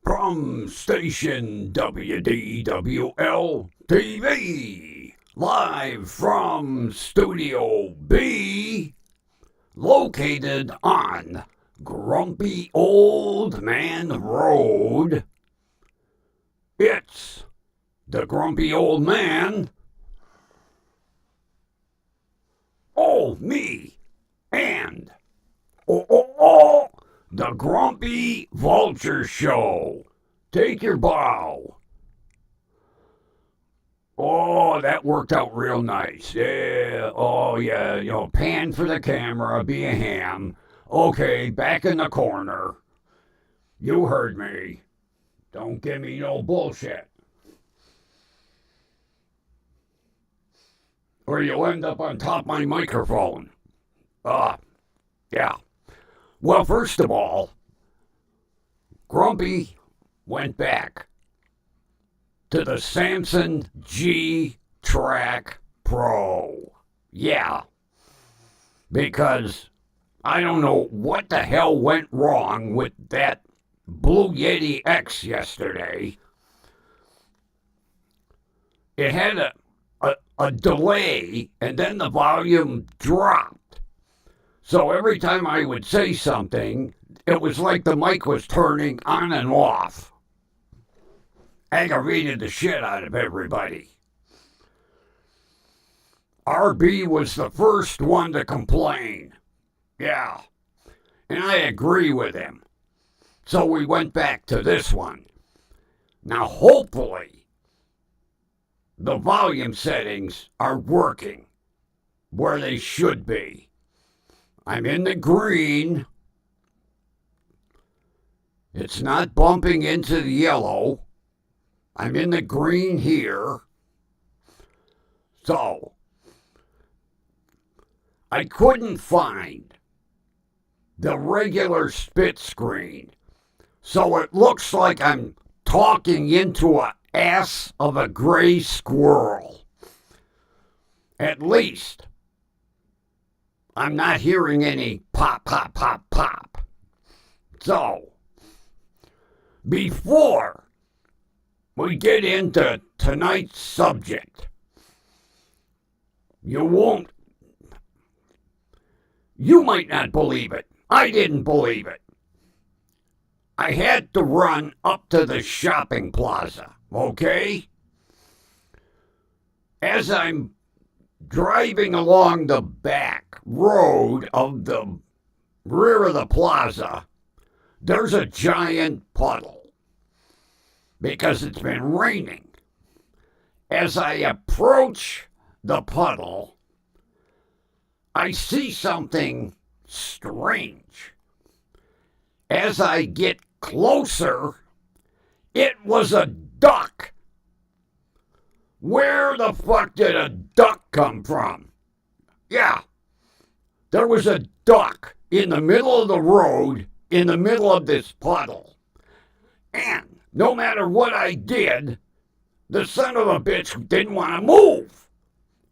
From station WDWL TV, live from Studio B, located on Grumpy Old Man Road. It's the Grumpy Old Man. Oh, me. And the Grumpy Vulture Show. Take your bow. Oh, that worked out real nice. Yeah. Oh, yeah. Pan for the camera. Be a ham. Okay, back in the corner. You heard me. Don't give me no bullshit. Or you'll end up on top of my microphone. Yeah. Well, first of all, Grumpy went back to the Samson G-Track Pro. Yeah. Because I don't know what the hell went wrong with that Blue Yeti X yesterday. It had a delay, and then the volume dropped. So every time I would say something, it was like the mic was turning on and off. Aggravated the shit out of everybody. RB was the first one to complain. Yeah. And I agree with him. So we went back to this one. Now, hopefully, the volume settings are working where they should be. I'm in the green. It's not bumping into the yellow. I'm in the green here. So, I couldn't find the regular split screen. So it looks like I'm talking into an ass of a gray squirrel. At least, I'm not hearing any pop, pop, pop, pop. So, before we get into tonight's subject, you might not believe it. I didn't believe it. I had to run up to the shopping plaza, okay? As I'm driving along the back road of the rear of the plaza, there's a giant puddle because it's been raining. As I approach the puddle, I see something strange. As I get closer, it was a duck. Where the fuck did a duck come from? Yeah, there was a duck in the middle of the road, in the middle of this puddle. And no matter what I did, the son of a bitch didn't want to move.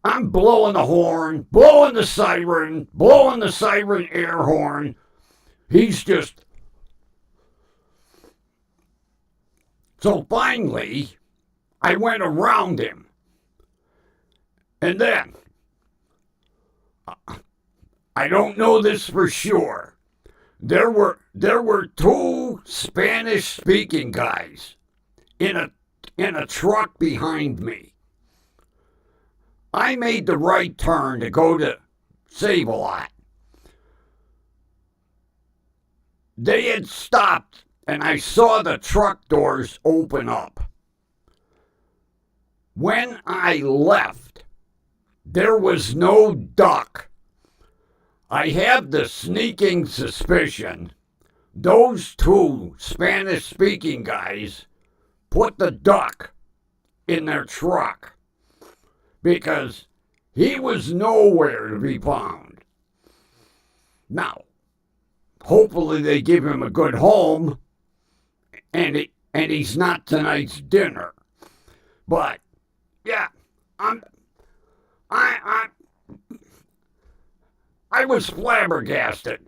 I'm blowing the horn, blowing the siren air horn. He's just... So finally, I went around him. And then, I don't know this for sure, there were two Spanish-speaking guys in a truck behind me. I made the right turn to go to Save-A-Lot. They had stopped, and I saw the truck doors open up. When I left, there was no duck. I have the sneaking suspicion those two Spanish-speaking guys put the duck in their truck because he was nowhere to be found. Now, hopefully they give him a good home and he's not tonight's dinner. But yeah, I was flabbergasted.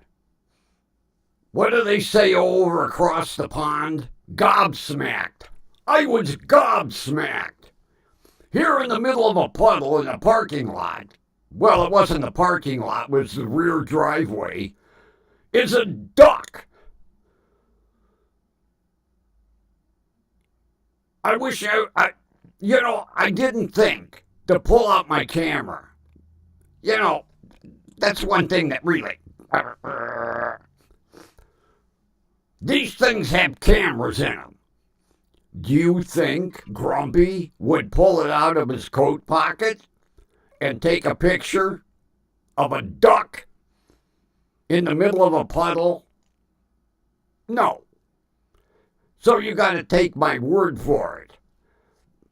what do they say over across the pond? Gobsmacked. I was gobsmacked. Here in the middle of a puddle in a parking lot. Well, it wasn't the parking lot, it was the rear driveway. Is a duck. I wish I didn't think to pull out my camera. That's one thing that really. These things have cameras in them. Do you think Grumpy would pull it out of his coat pocket and take a picture of a duck in the middle of a puddle? No. So you got to take my word for it.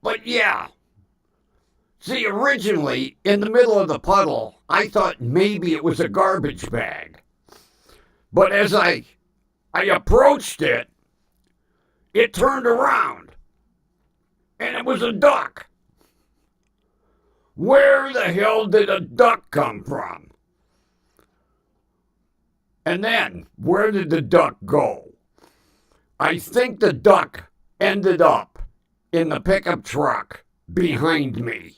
But yeah. See, originally, in the middle of the puddle, I thought maybe it was a garbage bag. But as I approached it, it turned around. And it was a duck. Where the hell did a duck come from? And then, where did the duck go? I think the duck ended up in the pickup truck behind me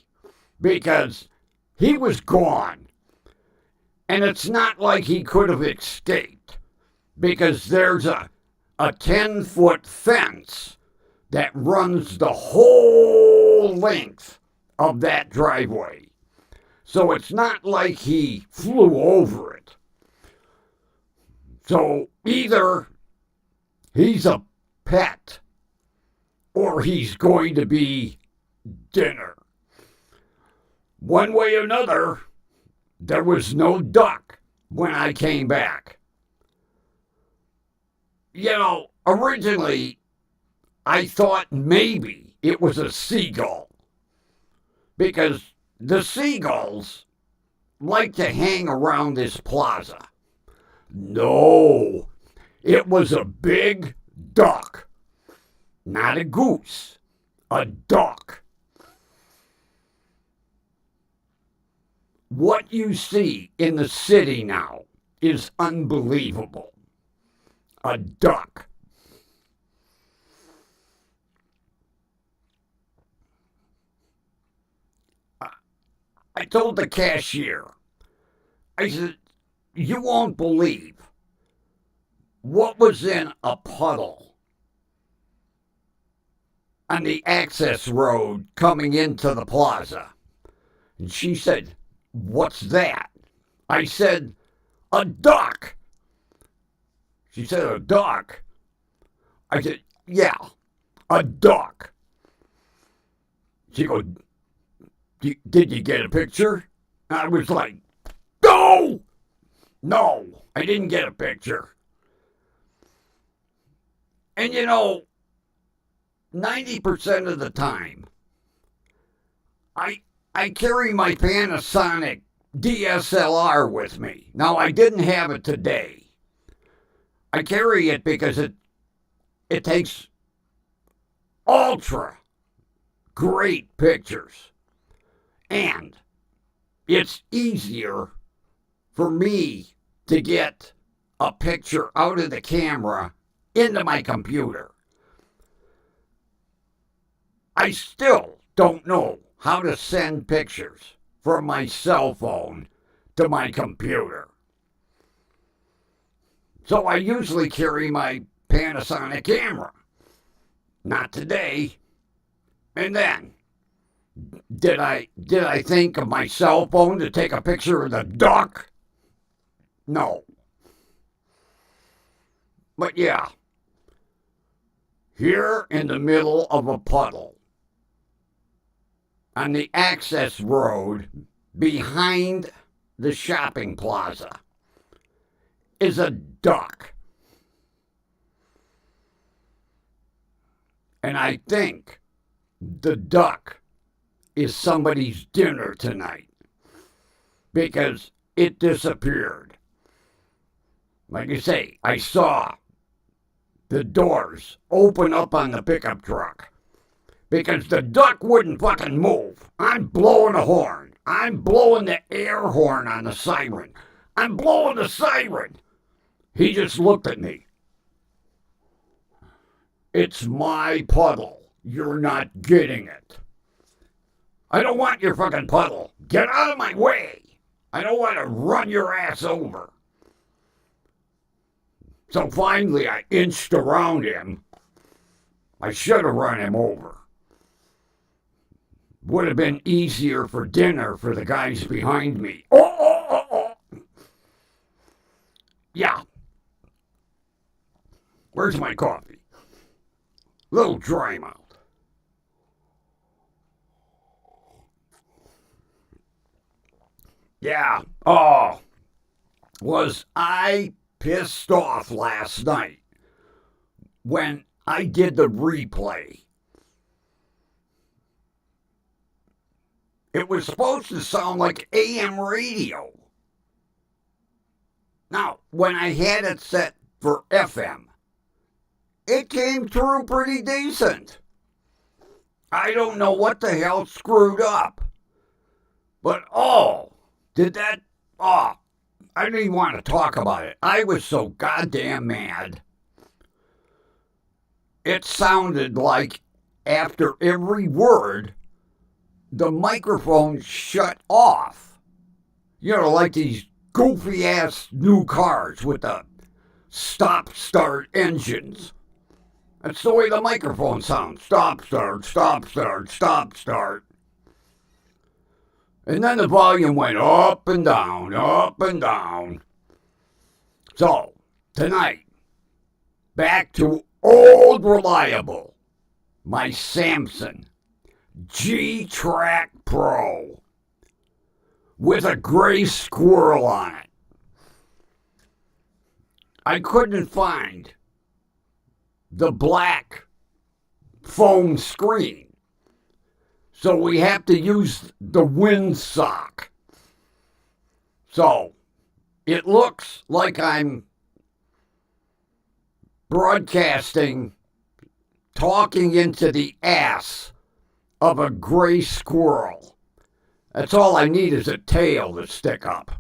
because he was gone. And it's not like he could have escaped because there's a 10-foot fence that runs the whole length of that driveway. So it's not like he flew over it. So either he's a pet or he's going to be dinner. One way or another, there was no duck when I came back. Originally, I thought maybe it was a seagull because the seagulls like to hang around this plaza. No, it was a big duck. Not a goose, a duck. What you see in the city now is unbelievable. A duck. I told the cashier, I said, you won't believe what was in a puddle on the access road coming into the plaza. And she said, what's that? I said, a duck. She said, a duck? I said, yeah, a duck. She goes, did you get a picture? I was like, no, I didn't get a picture. And 90% of the time, I carry my Panasonic DSLR with me. Now, I didn't have it today. I carry it because it takes ultra great pictures. And it's easier for me to get a picture out of the camera into my computer. I still don't know how to send pictures from my cell phone to my computer. So I usually carry my Panasonic camera. Not today. And then, did I think of my cell phone to take a picture of the duck? No. But yeah, here in the middle of a puddle, on the access road behind the shopping plaza, is a duck. And I think the duck is somebody's dinner tonight because it disappeared. Like I say, I saw the doors open up on the pickup truck because the duck wouldn't fucking move. I'm blowing a horn. I'm blowing the air horn on the siren. I'm blowing the siren. He just looked at me. It's my puddle. You're not getting it. I don't want your fucking puddle. Get out of my way. I don't want to run your ass over. So finally I inched around him. I should have run him over. Would have been easier for dinner for the guys behind me. Oh. Yeah. Where's my coffee? Little dry mouth. Yeah. Oh. Was I pissed off last night when I did the replay. It was supposed to sound like AM radio. Now, when I had it set for FM, it came through pretty decent. I don't know what the hell screwed up. But I didn't even want to talk about it. I was so goddamn mad. It sounded like after every word, the microphone shut off. You know, like these goofy ass new cars with the stop start engines. That's the way the microphone sounds. Stop start, stop start, stop start. And then the volume went up and down, up and down. So, tonight, back to old reliable, my Samson G-Track Pro with a gray squirrel on it. I couldn't find the black foam screen. So we have to use the windsock. So it looks like I'm broadcasting, talking into the ass of a gray squirrel. That's all I need is a tail to stick up.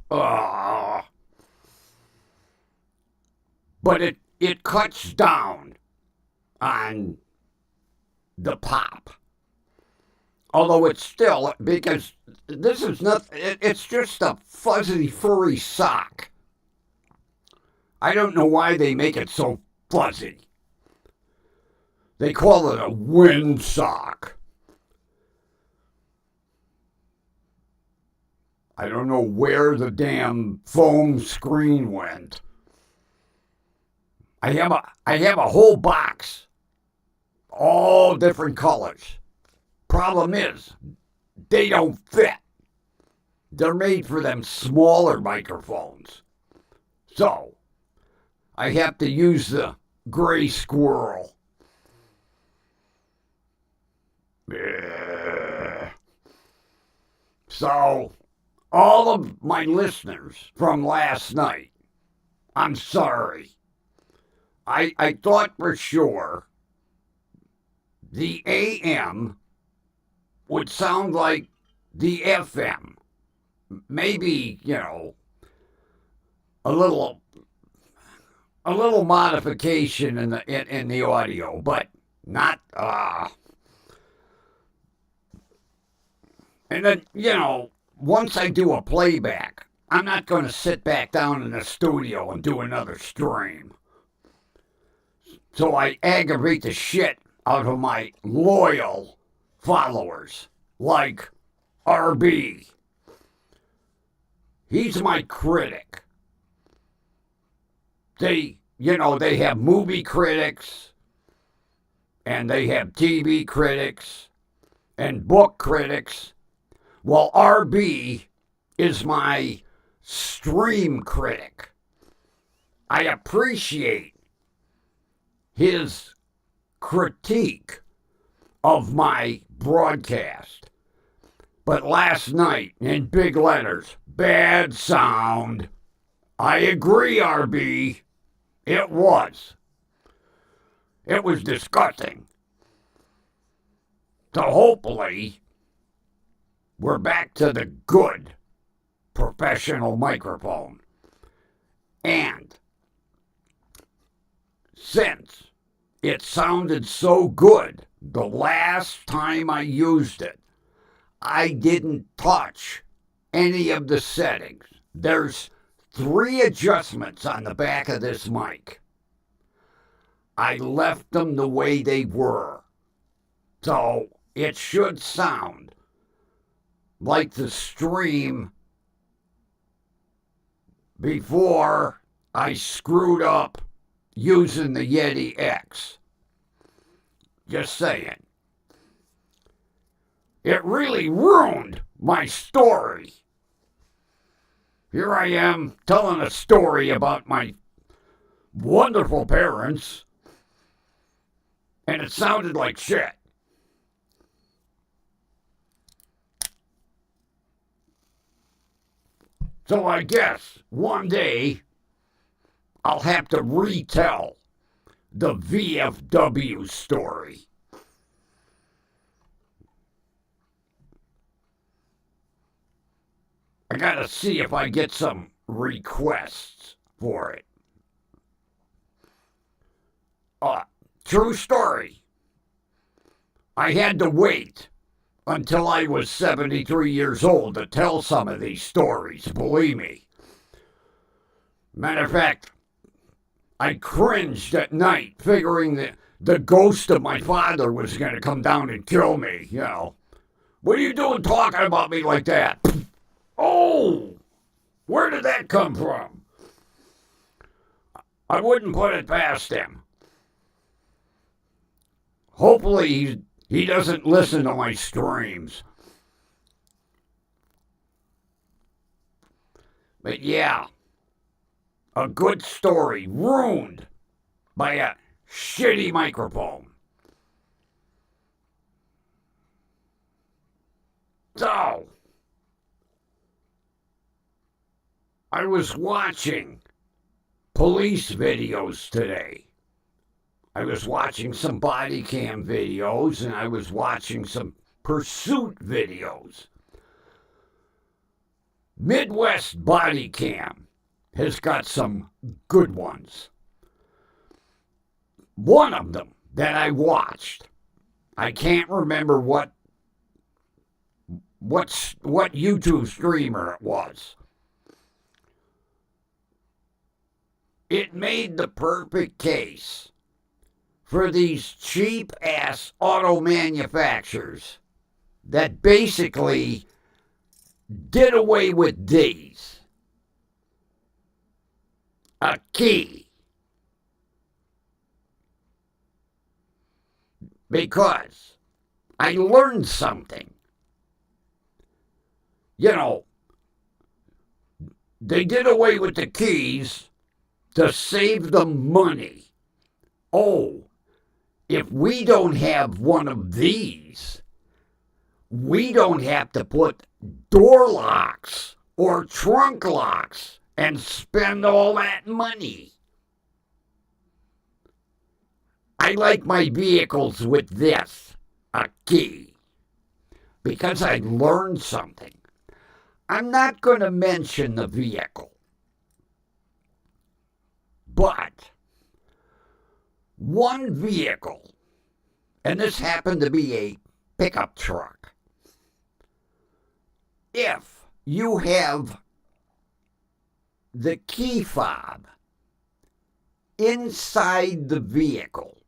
But it cuts down on the pop. Although it's still, because this is not, it's just a fuzzy, furry sock. I don't know why they make it so fuzzy. They call it a windsock. I don't know where the damn foam screen went. I have a whole box, all different colors. Problem is, they don't fit. They're made for them smaller microphones. So, I have to use the gray squirrel. So, all of my listeners from last night, I'm sorry. I thought for sure the AM would sound like the FM. Maybe, a little modification in the audio, but not And then, once I do a playback, I'm not going to sit back down in the studio and do another stream. So I aggravate the shit out of my loyal followers, like RB. He's my critic. They have movie critics, and they have TV critics, and book critics. Well, RB is my stream critic. I appreciate his critique of my broadcast. But last night, in big letters, bad sound. I agree, RB. It was. It was disgusting. So hopefully, we're back to the good professional microphone. And since it sounded so good the last time I used it, I didn't touch any of the settings. There's 3 adjustments on the back of this mic. I left them the way they were. So it should sound like the stream before I screwed up using the Yeti X. Just saying. It really ruined my story. Here I am telling a story about my wonderful parents, and it sounded like shit. So I guess one day I'll have to retell the VFW story. I gotta see if I get some requests for it. True story. I had to wait until I was 73 years old to tell some of these stories, believe me. Matter of fact, I cringed at night figuring that the ghost of my father was going to come down and kill me, you know. What are you doing talking about me like that? Oh, where did that come from? I wouldn't put it past him. Hopefully he doesn't listen to my streams. But yeah, a good story ruined by a shitty microphone. So, I was watching police videos today. I was watching some body cam videos, and I was watching some pursuit videos. Midwest Body Cam has got some good ones. One of them that I watched, I can't remember what YouTube streamer it was. It made the perfect case for these cheap-ass auto manufacturers that basically did away with these. A key. Because I learned something. You know, they did away with the keys to save them money. Oh, if we don't have one of these, we don't have to put door locks or trunk locks and spend all that money. I like my vehicles with this, a key, because I learned something. I'm not going to mention the vehicle, but one vehicle, and this happened to be a pickup truck, if you have the key fob inside the vehicle,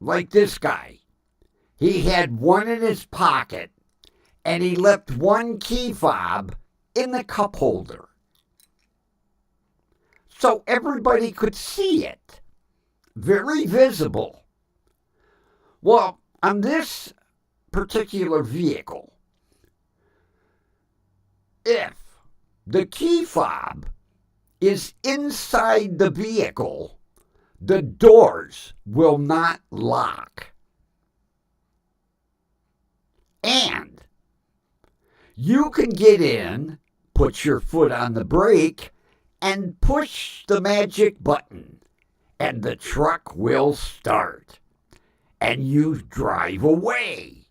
like this guy, he had one in his pocket and he left one key fob in the cup holder so everybody could see it. Very visible. Well, on this particular vehicle, if the key fob is inside the vehicle, the doors will not lock. And you can get in, put your foot on the brake, and push the magic button, and the truck will start, and you drive away.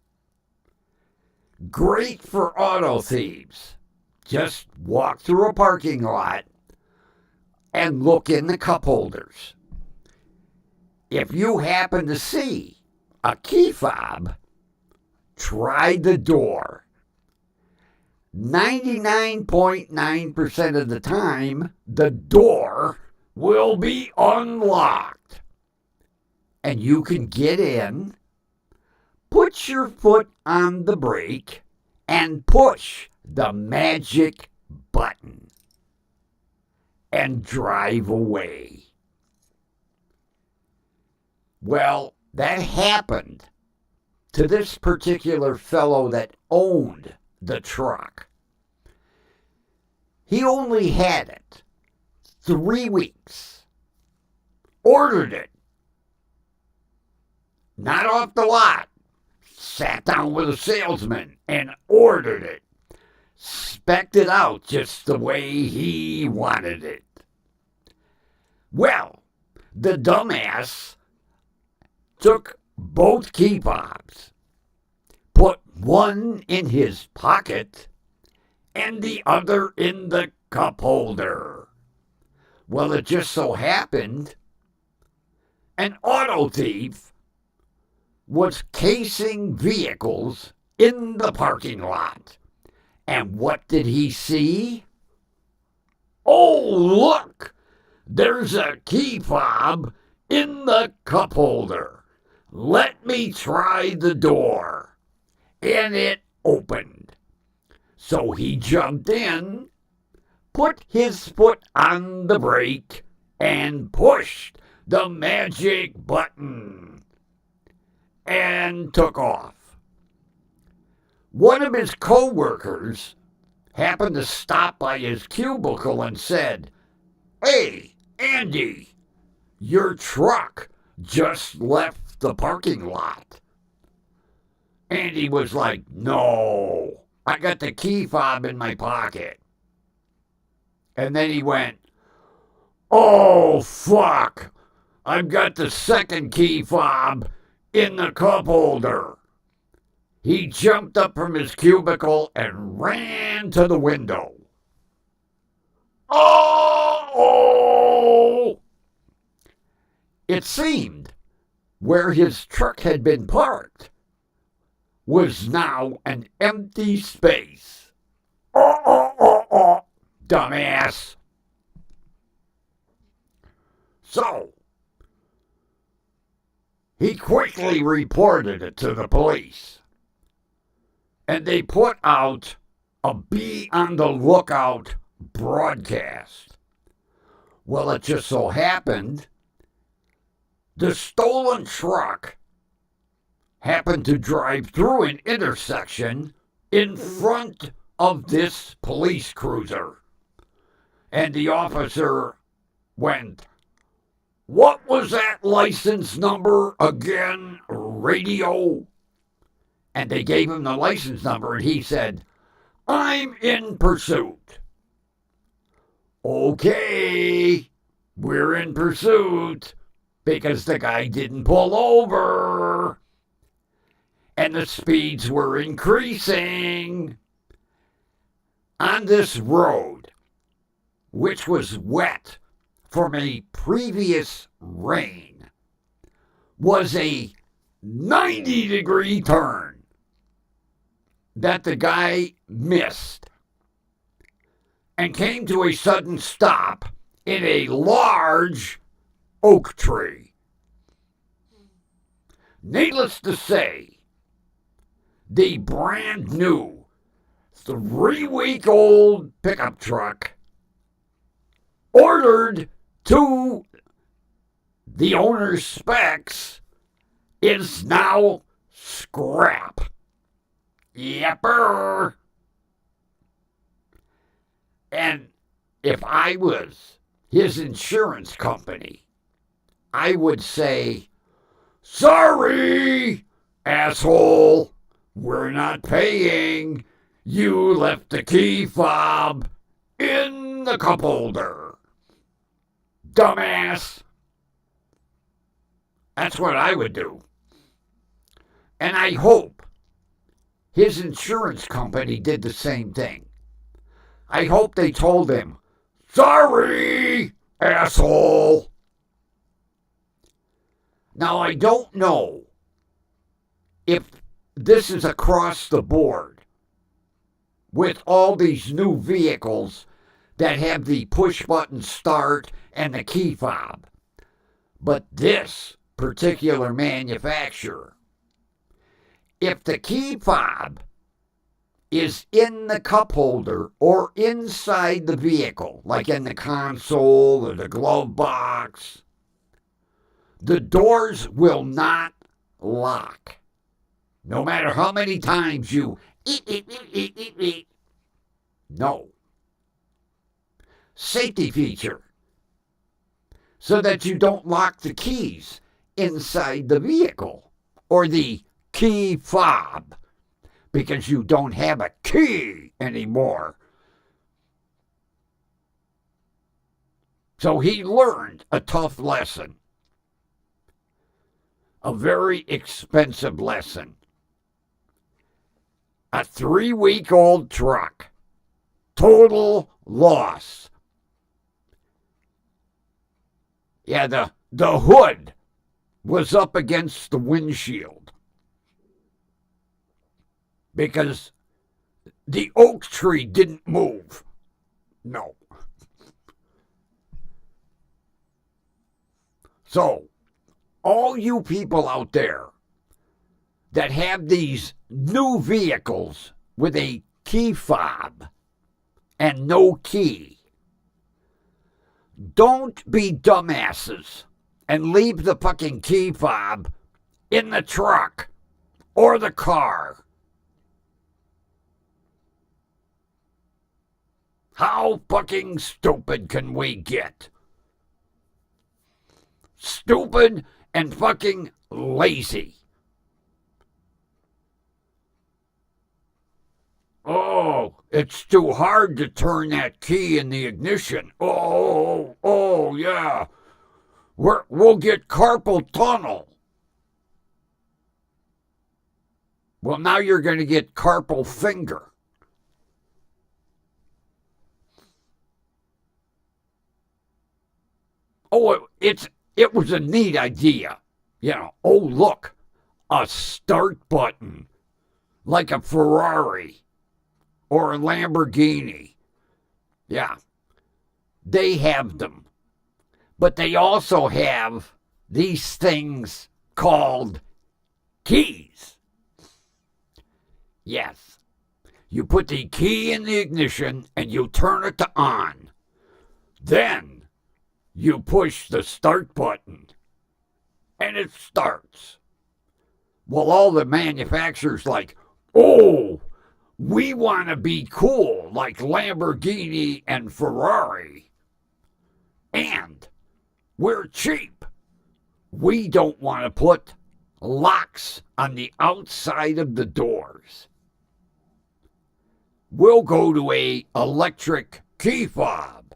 Great for auto thieves. Just walk through a parking lot and look in the cup holders. if you happen to see a key fob, try the door. 99.9% of the time, the door will be unlocked. And you can get in, put your foot on the brake, and push the magic button and drive away. Well, that happened to this particular fellow that owned the truck. He only had it 3 weeks. Ordered it. Not off the lot. Sat down with a salesman and ordered it. Spec'd it out just the way he wanted it. Well, the dumbass took both key fobs, put one in his pocket and the other in the cup holder. Well, it just so happened an auto thief was casing vehicles in the parking lot. And what did he see? Oh, look! There's a key fob in the cup holder. Let me try the door. And it opened. So he jumped in, put his foot on the brake, and pushed the magic button. And took off. One of his co-workers happened to stop by his cubicle and said, "Hey, Andy, your truck just left the parking lot." Andy was like, "No, I got the key fob in my pocket." And then he went, "Oh, fuck, I've got the second key fob in the cup holder." He jumped up from his cubicle and ran to the window. Oh! It seemed where his truck had been parked was now an empty space. Dumbass. So, he quickly reported it to the police. And they put out a be on the lookout broadcast. Well, it just so happened the stolen truck happened to drive through an intersection in front of this police cruiser. And the officer went, "What was that license number again, radio?" And they gave him the license number, and he said, "I'm in pursuit." "Okay, we're in pursuit," because the guy didn't pull over. And the speeds were increasing. On this road, which was wet from a previous rain, was a 90-degree turn that the guy missed and came to a sudden stop in a large oak tree. Needless to say, the brand new 3-week-old pickup truck ordered to the owner's specs is now scrap. Yepper. And if I was his insurance company, I would say, "Sorry, asshole, we're not paying. You left the key fob in the cup holder. Dumbass." That's what I would do. And I hope his insurance company did the same thing. I hope they told him, "Sorry, asshole." Now, I don't know if this is across the board with all these new vehicles that have the push-button start and the key fob. But this particular manufacturer, if the key fob is in the cup holder or inside the vehicle, like in the console or the glove box, the doors will not lock. No matter how many times you eat. No. Safety feature. So that you don't lock the keys inside the vehicle or the key fob because you don't have a key anymore. So he learned a tough lesson. A very expensive lesson. A 3-week-old truck. Total loss. Yeah, the hood was up against the windshield because the oak tree didn't move. No. So, all you people out there that have these new vehicles with a key fob and no key, don't be dumbasses and leave the fucking key fob in the truck or the car. How fucking stupid can we get? Stupid and fucking lazy. Oh, it's too hard to turn that key in the ignition. Oh, yeah. We'll get carpal tunnel. Well, now you're going to get carpal finger. Oh, it was a neat idea. You know, oh, look, a start button like a Ferrari or a Lamborghini. Yeah, they have them. But they also have these things called keys. Yes, you put the key in the ignition and you turn it to on. Then you push the start button and it starts. Well, all the manufacturers like, oh, we want to be cool like Lamborghini and Ferrari. And we're cheap. We don't want to put locks on the outside of the doors. We'll go to a electric key fob.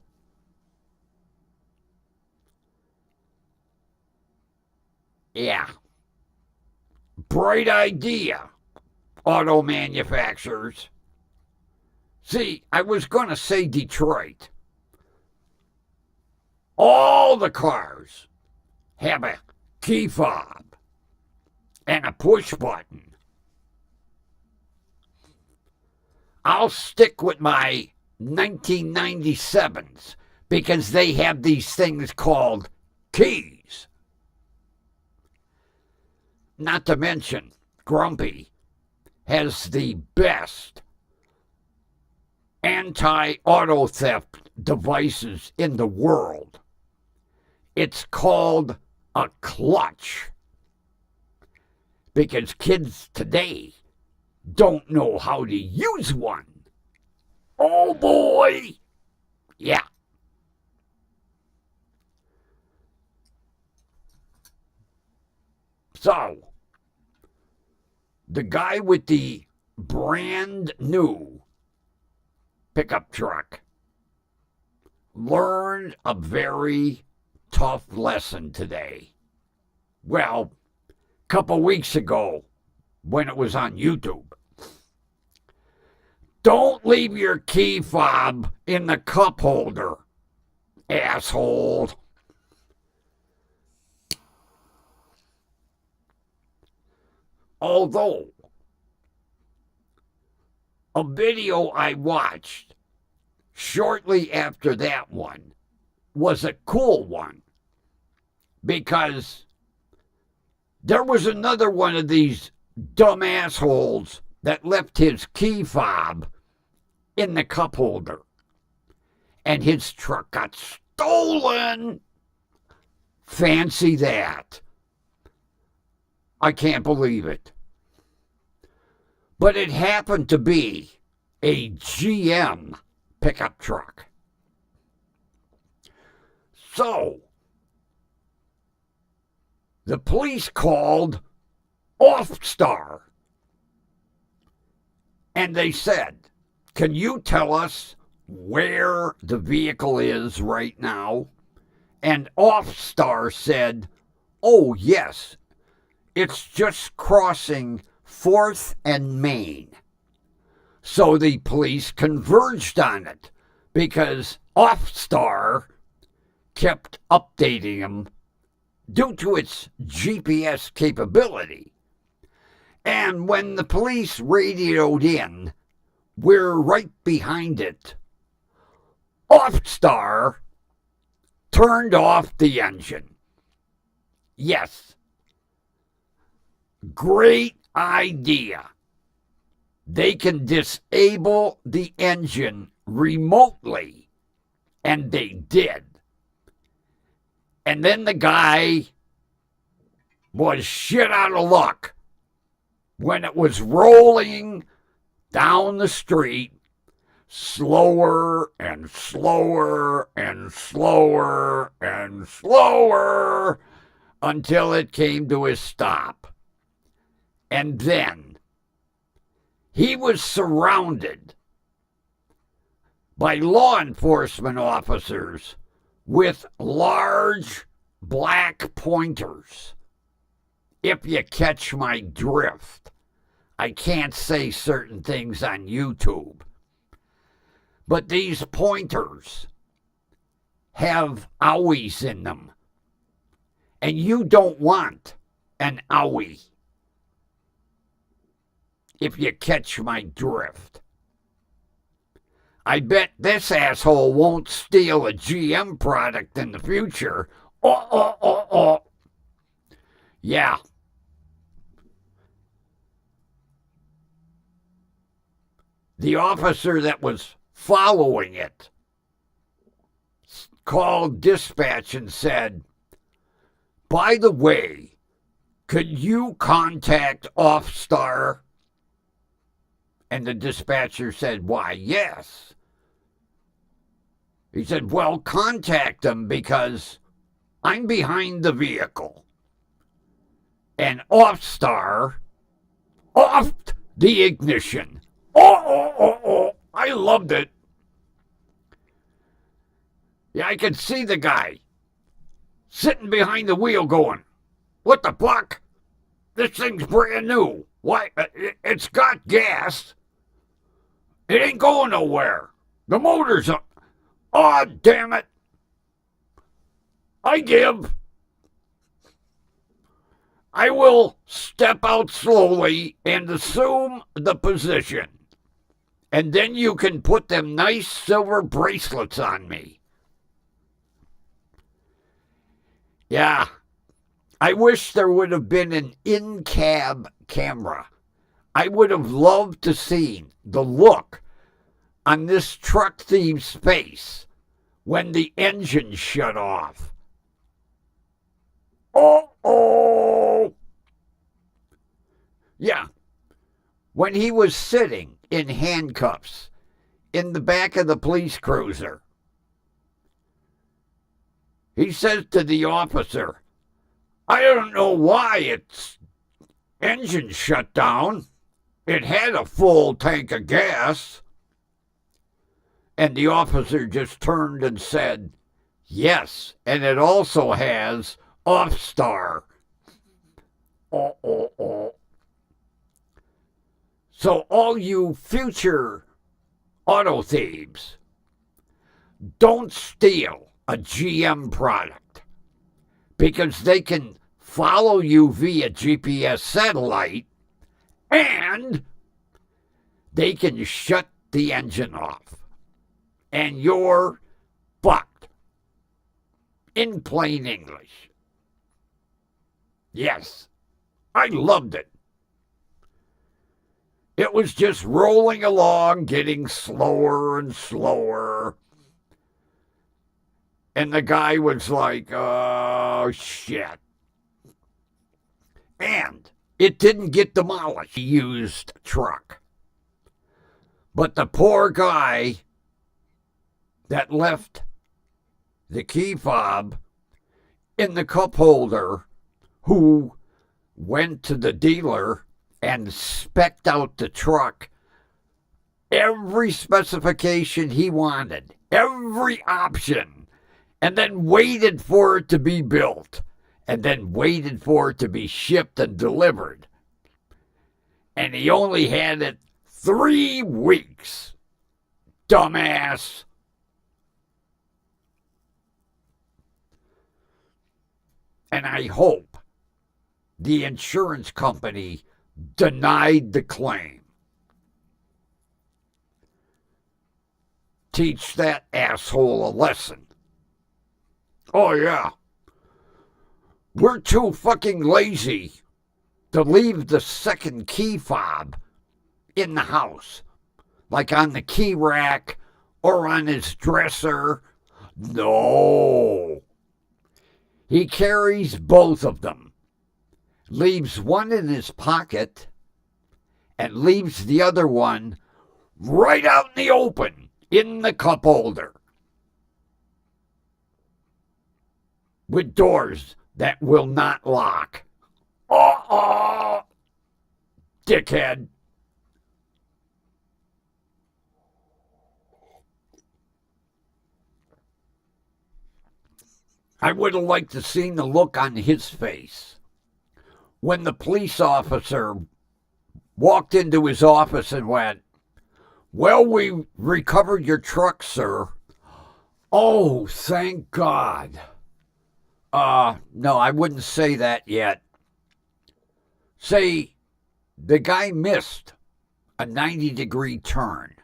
Yeah. Bright idea, auto manufacturers. See, I was going to say Detroit. All the cars have a key fob and a push button. I'll stick with my 1997s because they have these things called keys. Not to mention, Grumpy has the best anti-auto theft devices in the world. It's called a clutch. Because kids today don't know how to use one. Oh boy! Yeah. So, the guy with the brand new pickup truck learned a very tough lesson today. Well, a couple weeks ago when it was on YouTube. Don't leave your key fob in the cup holder, asshole. Although a video I watched shortly after that one was a cool one, because there was another one of these dumb assholes that left his key fob in the cup holder, and his truck got stolen. Fancy that. I can't believe it. But it happened to be a GM pickup truck. So, the police called Offstar, and they said, "Can you tell us where the vehicle is right now?" And Offstar said, "Oh, yes, it's just crossing 4th and Main." So the police converged on it, because Offstar kept updating him due to its GPS capability. And when the police radioed in, "We're right behind it," Offstar turned off the engine. Yes. Great idea. They can disable the engine remotely, and they did. And then the guy was shit out of luck when it was rolling down the street, slower and slower and slower and slower, until it came to a stop. And then he was surrounded by law enforcement officers with large black pointers. If you catch my drift, I can't say certain things on YouTube, but these pointers have owies in them, and you don't want an owie, if you catch my drift. I bet this asshole won't steal a GM product in the future. Yeah. The officer that was following it called dispatch and said, "By the way, could you contact Offstar?" And the dispatcher said, "Why, yes." He said, "Well, contact them, because I'm behind the vehicle." And Offstar offed the ignition. I loved it. Yeah, I could see the guy sitting behind the wheel going, "What the fuck? This thing's brand new. Why? It's got gas. It ain't going nowhere. The motor's up. Oh, damn it. I give. I will step out slowly and assume the position. And then you can put them nice silver bracelets on me." Yeah. I wish there would have been an in-cab camera. I would have loved to see the look on this truck thief's face when the engine shut off. Oh! Yeah. When he was sitting in handcuffs in the back of the police cruiser, he says to the officer, "I don't know why its engine shut down. It had a full tank of gas." And the officer just turned and said, "Yes, and it also has Offstar." So all you future auto thieves, don't steal a GM product, because they can follow you via GPS satellite And they can shut the engine off. And you're fucked. In plain English. Yes, I loved it. It was just rolling along, getting slower and slower. And the guy was like, oh, shit. And it didn't get demolished. He used a truck. But the poor guy that left the key fob in the cup holder, who went to the dealer and spec'd out the truck, every specification he wanted, every option, and then waited for it to be built, and then waited for it to be shipped and delivered. And he only had it 3 weeks. Dumbass. And I hope the insurance company denied the claim. Teach that asshole a lesson. Oh, yeah. We're too fucking lazy to leave the second key fob in the house, like on the key rack or on his dresser. No. He carries both of them, leaves one in his pocket, and leaves the other one right out in the open in the cup holder with doors that will not lock. Dickhead. I would have liked to seen the look on his face when the police officer walked into his office and went, well, we recovered your truck, sir. Oh, thank God. No, I wouldn't say that yet. Say, the guy missed a 90-degree turn.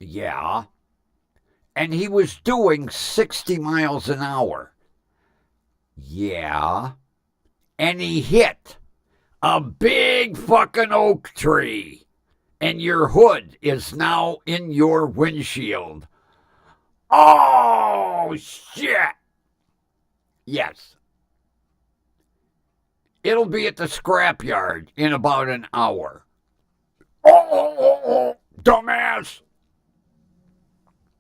Yeah. And he was doing 60 miles an hour. Yeah. And he hit a big fucking oak tree. And your hood is now in your windshield. Oh, shit. Yes. It'll be at the scrapyard in about an hour. Oh, dumbass.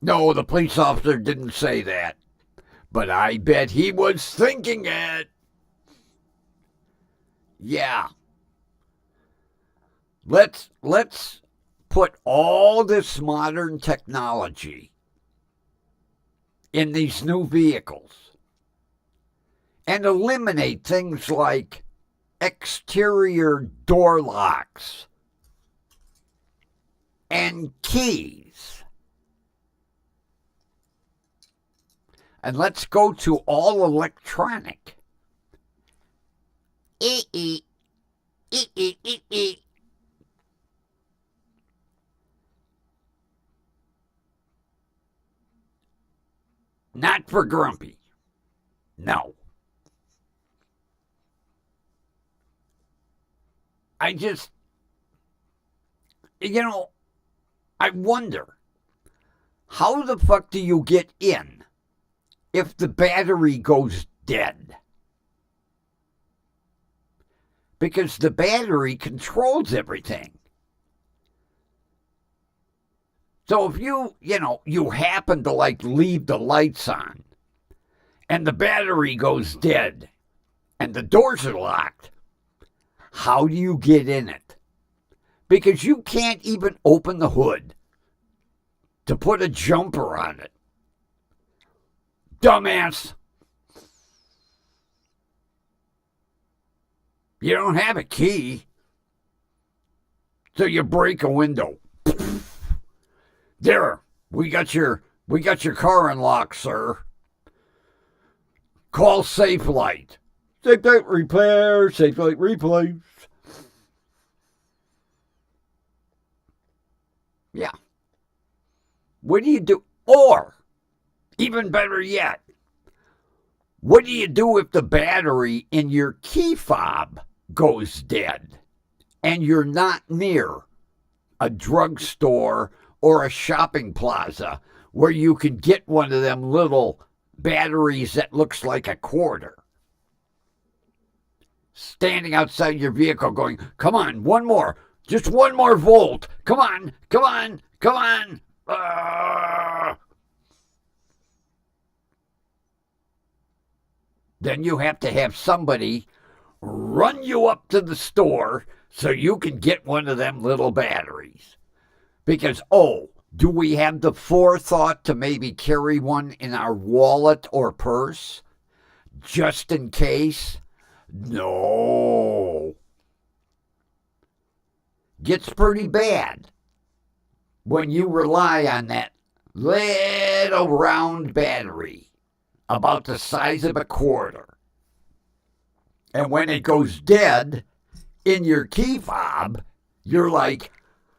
No, the police officer didn't say that, but I bet he was thinking it. Yeah. Let's put all this modern technology in these new vehicles and eliminate things like exterior door locks and keys. And let's go to all electronic. Not for Grumpy. No. I just, I wonder, how the fuck do you get in if the battery goes dead? Because the battery controls everything. So if you happen to leave the lights on and the battery goes dead and the doors are locked, how do you get in it? Because you can't even open the hood to put a jumper on it. Dumbass. You don't have a key, so you break a window. There, we got your car unlocked, sir. Call Safe Light. Safe Light Repair, Safe Light Replace. Yeah. What do you do? Or, even better yet, what do you do if the battery in your key fob goes dead and you're not near a drugstore or a shopping plaza where you can get one of them little batteries that looks like a quarter? Standing outside your vehicle going, come on, one more, just one more volt. Come on, come on, come on. Then you have to have somebody run you up to the store so you can get one of them little batteries. Because, do we have the forethought to maybe carry one in our wallet or purse just in case? No. Gets pretty bad when you rely on that little round battery about the size of a quarter. And when it goes dead in your key fob, you're like,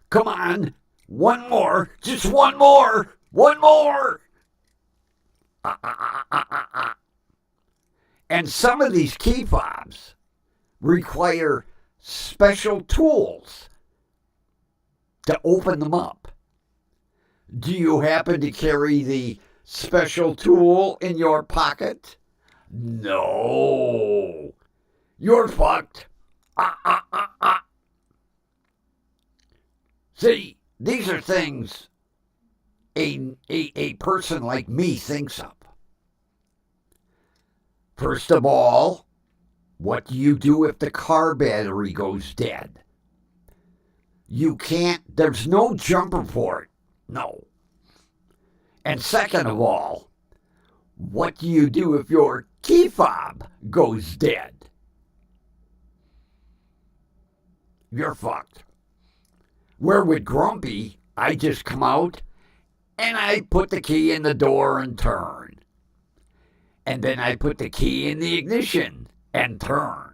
come on, one more, just one more, one more. And some of these key fobs require special tools to open them up. Do you happen to carry the special tool in your pocket? No. You're fucked. See, these are things a person like me thinks of. First of all, what do you do if the car battery goes dead? You can't, there's no jumper for it. No. And second of all, what do you do if your key fob goes dead? You're fucked. Where with Grumpy, I just come out and I put the key in the door and turn. And then I put the key in the ignition and turn.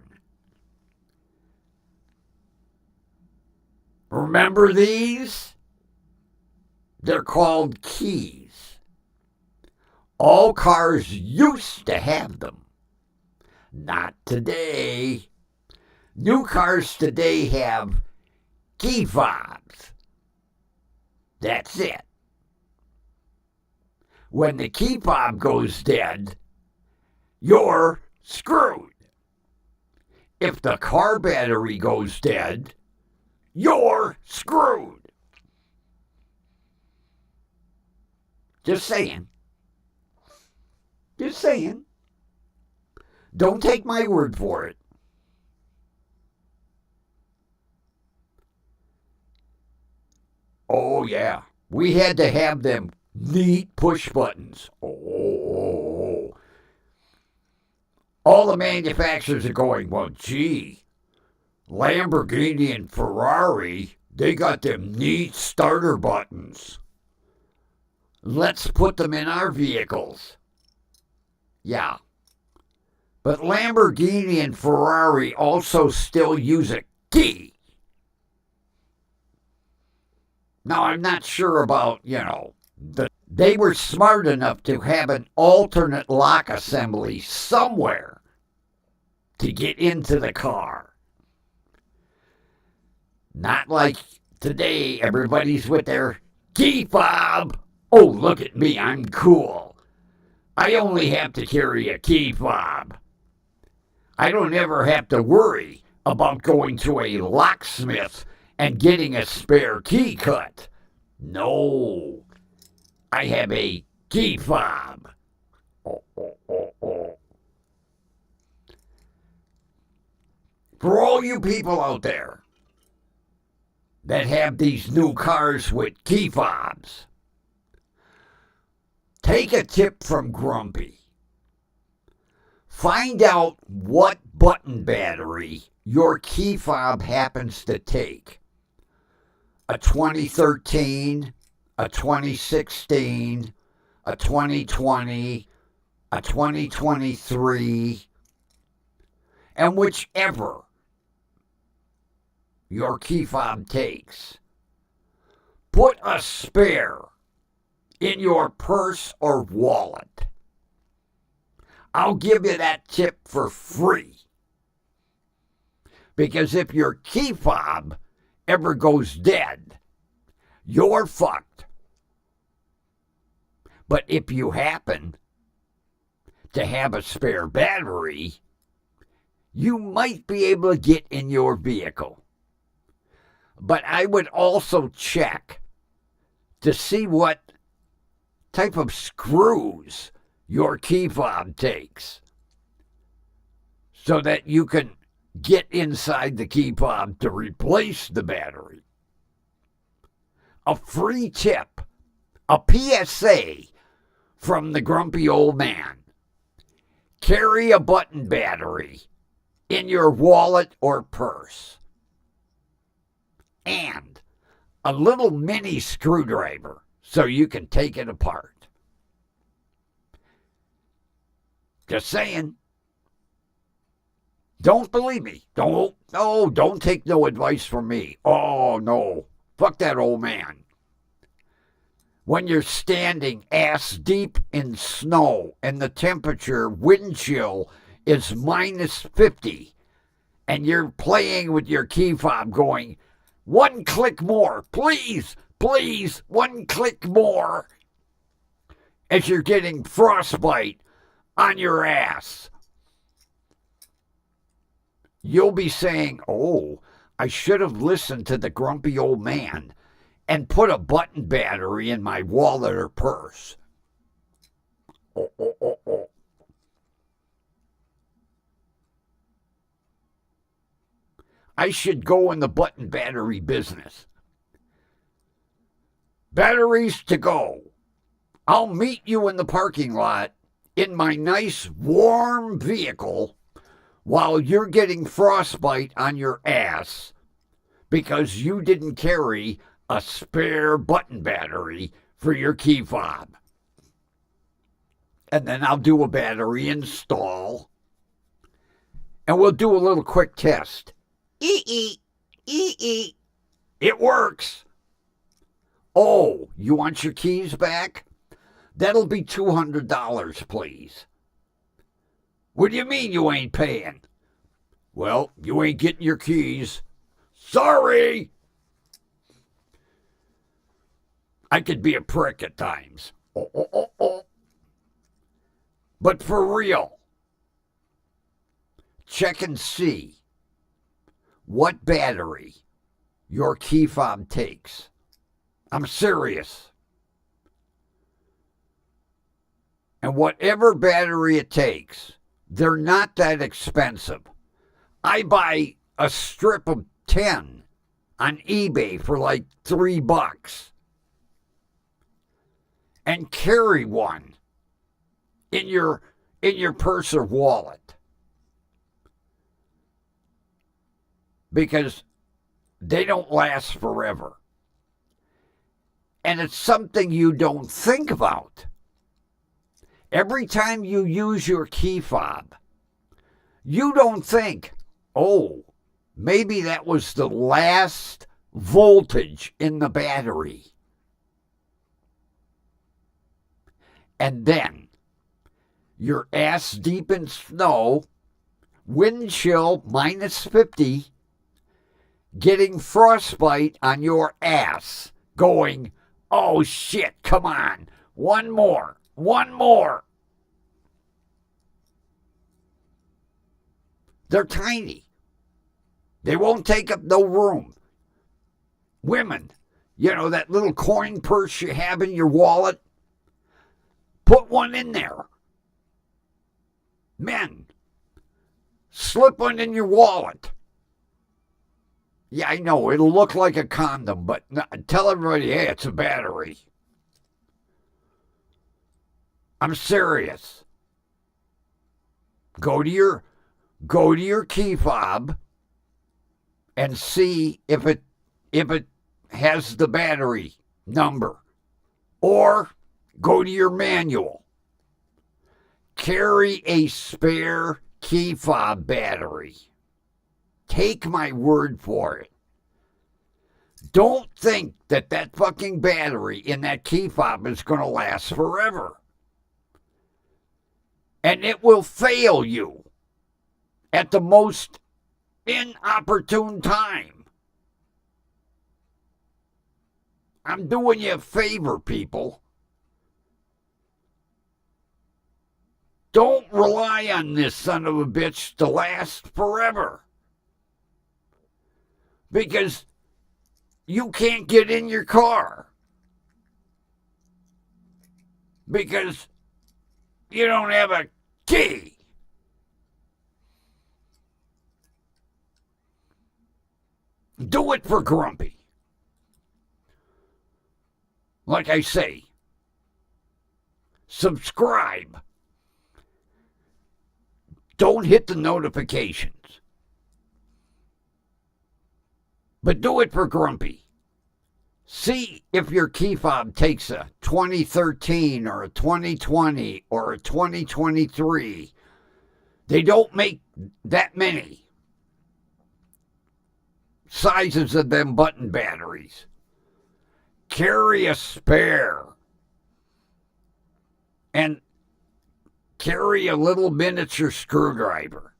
Remember these? They're called keys. All cars used to have them. Not today. New cars today have key fobs. That's it. When the key fob goes dead, you're screwed. If the car battery goes dead, you're screwed. Just saying. Just saying. Don't take my word for it. Oh, yeah. We had to have them neat push buttons. Oh. All the manufacturers are going, well, gee, Lamborghini and Ferrari, they got them neat starter buttons. Let's put them in our vehicles. Yeah. But Lamborghini and Ferrari also still use a key. Now, I'm not sure about, they were smart enough to have an alternate lock assembly somewhere to get into the car. Not like today, everybody's with their key fob. Oh, look at me, I'm cool. I only have to carry a key fob. I don't ever have to worry about going to a locksmith and getting a spare key cut. No, I have a key fob. For all you people out there that have these new cars with key fobs, take a tip from Grumpy. Find out what button battery your key fob happens to take. A 2013, a 2016, a 2020, a 2023, and whichever your key fob takes, put a spare in your purse or wallet. I'll give you that tip for free. Because if your key fob ever goes dead, you're fucked. But if you happen to have a spare battery, you might be able to get in your vehicle. But I would also check to see what type of screws your key fob takes so that you can get inside the key fob to replace the battery. A free tip, a PSA from the grumpy old man. Carry a button battery in your wallet or purse. And a little mini screwdriver so you can take it apart. Just saying. Don't believe me. Don't take no advice from me. Oh, no. Fuck that old man. When you're standing ass deep in snow and the temperature, wind chill, is minus 50, and you're playing with your key fob going, one click more, please, please, one click more, as you're getting frostbite on your ass. You'll be saying, oh, I should have listened to the grumpy old man and put a button battery in my wallet or purse. Oh. I should go in the button battery business. Batteries to go. I'll meet you in the parking lot in my nice warm vehicle while you're getting frostbite on your ass because you didn't carry a spare button battery for your key fob. And then I'll do a battery install. And we'll do a little quick test. It works. Oh, you want your keys back? That'll be $200, please. What do you mean you ain't paying? Well, you ain't getting your keys. Sorry. I could be a prick at times. But for real, check and see what battery your key fob takes. I'm serious. And whatever battery it takes, they're not that expensive. I buy a strip of 10 on eBay for like $3 and carry one in your purse or wallet because they don't last forever. And it's something you don't think about. Every time you use your key fob, you don't think, oh, maybe that was the last voltage in the battery. And then you're ass deep in snow, wind chill minus 50, getting frostbite on your ass, going, oh shit, come on, one more. They're tiny. They won't take up no room. Women, you know, that little coin purse you have in your wallet, put one in there. Men, slip one in your wallet. Yeah, I know, it'll look like a condom, but tell everybody, hey, it's a battery. I'm serious. Go to your key fob and see if it has the battery number. Or go to your manual. Carry a spare key fob battery. Take my word for it. Don't think that that fucking battery in that key fob is going to last forever. And it will fail you at the most inopportune time. I'm doing you a favor, people. Don't rely on this son of a bitch to last forever. Because you can't get in your car. Because you don't have a key. Do it for Grumpy. Like I say, subscribe. Don't hit the notifications. But do it for Grumpy. See if your key fob takes a 2013 or a 2020 or a 2023. They don't make that many sizes of them button batteries. Carry a spare. And carry a little miniature screwdriver.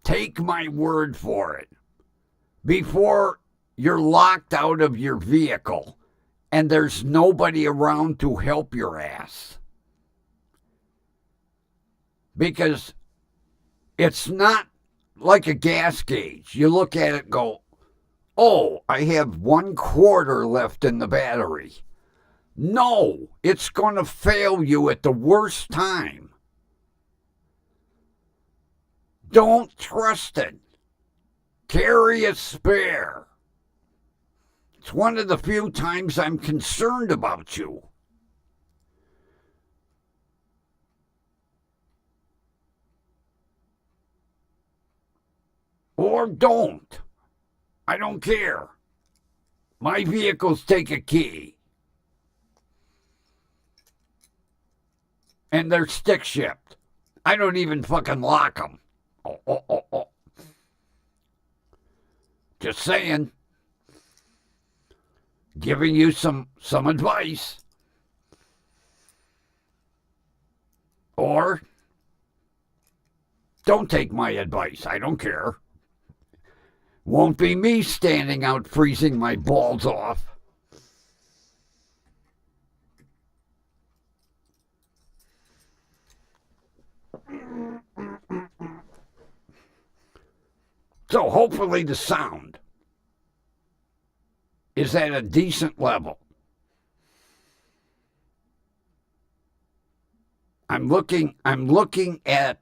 Take my word for it. Before you're locked out of your vehicle and there's nobody around to help your ass. Because it's not like a gas gauge. You look at it and go, oh, I have 1/4 left in the battery. No, it's going to fail you at the worst time. Don't trust it. Carry a spare. It's one of the few times I'm concerned about you. Or don't. I don't care. My vehicles take a key. And they're stick shipped. I don't even fucking lock them. Oh. Just saying. Giving you some advice. Or don't take my advice. I don't care. Won't be me standing out freezing my balls off. So hopefully the sound is at a decent level. I'm looking at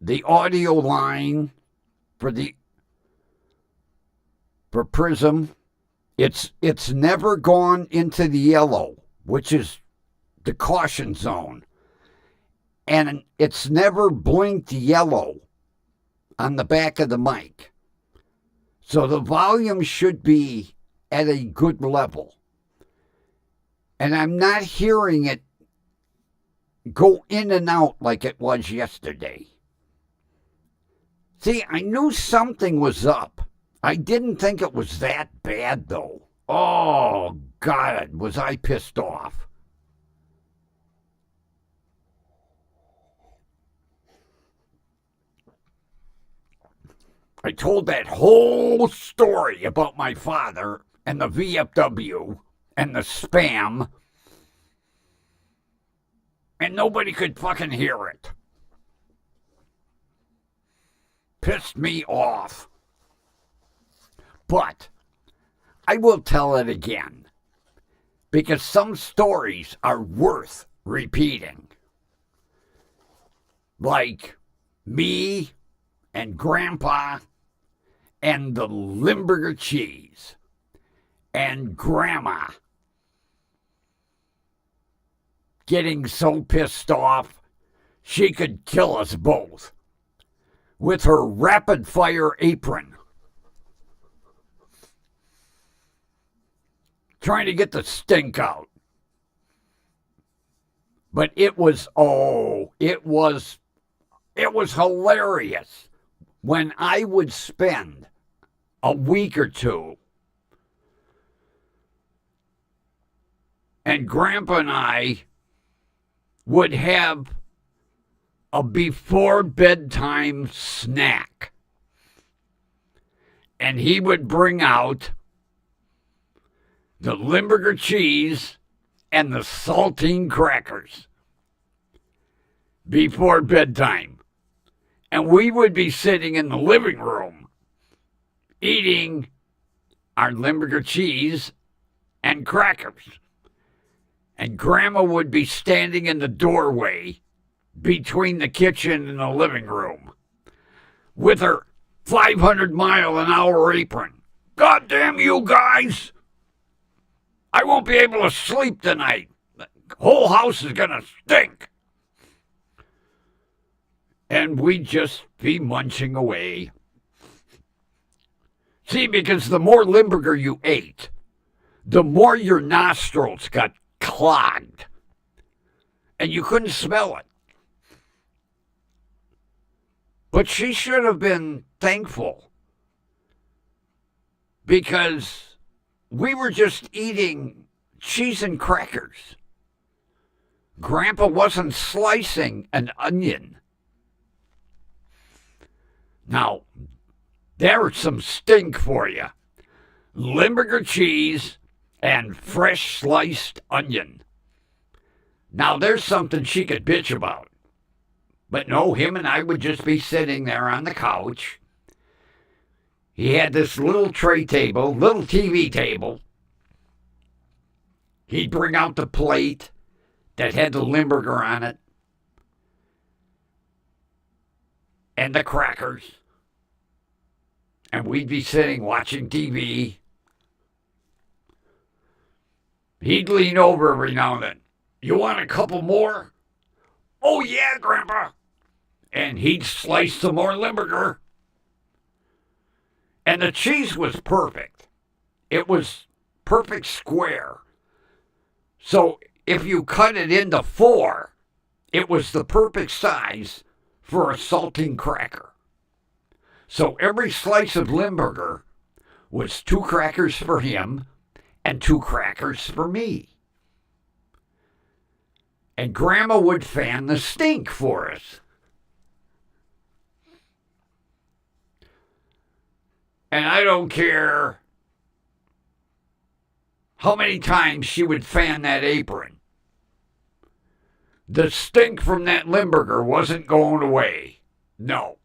the audio line for Prism. It's never gone into the yellow, which is the caution zone. And it's never blinked yellow on the back of the mic. So the volume should be at a good level. And I'm not hearing it go in and out like it was yesterday. See, I knew something was up. I didn't think it was that bad, though. Oh, God, was I pissed off. I told that whole story about my father and the VFW and the spam, and nobody could fucking hear it. Pissed me off. But I will tell it again, because some stories are worth repeating. Like me and Grandpa and the Limburger cheese and Grandma getting so pissed off she could kill us both with her rapid-fire apron, trying to get the stink out. But it was hilarious. when I would spend a week or two, and Grandpa and I would have a before bedtime snack. And he would bring out the Limburger cheese and the saltine crackers before bedtime. And we would be sitting in the living room eating our Limburger cheese and crackers. And Grandma would be standing in the doorway between the kitchen and the living room with her 500-mile-an-hour apron. God damn you guys! I won't be able to sleep tonight. The whole house is going to stink. And we'd just be munching away. See, because the more Limburger you ate, the more your nostrils got clogged. And you couldn't smell it. But she should have been thankful. Because we were just eating cheese and crackers. Grandpa wasn't slicing an onion. Now, there's some stink for you. Limburger cheese and fresh sliced onion. Now, there's something she could bitch about. But no, him and I would just be sitting there on the couch. He had this little tray table, little TV table. He'd bring out the plate that had the Limburger on it. And the crackers. And we'd be sitting watching TV. He'd lean over every now and then. You want a couple more? Oh, yeah, Grandpa. And he'd slice some more Limburger. And the cheese was perfect. It was perfect square. So if you cut it into 4, it was the perfect size for a saltine cracker. So every slice of Limburger was 2 crackers for him and 2 crackers for me. And Grandma would fan the stink for us. And I don't care how many times she would fan that apron. The stink from that Limburger wasn't going away. No.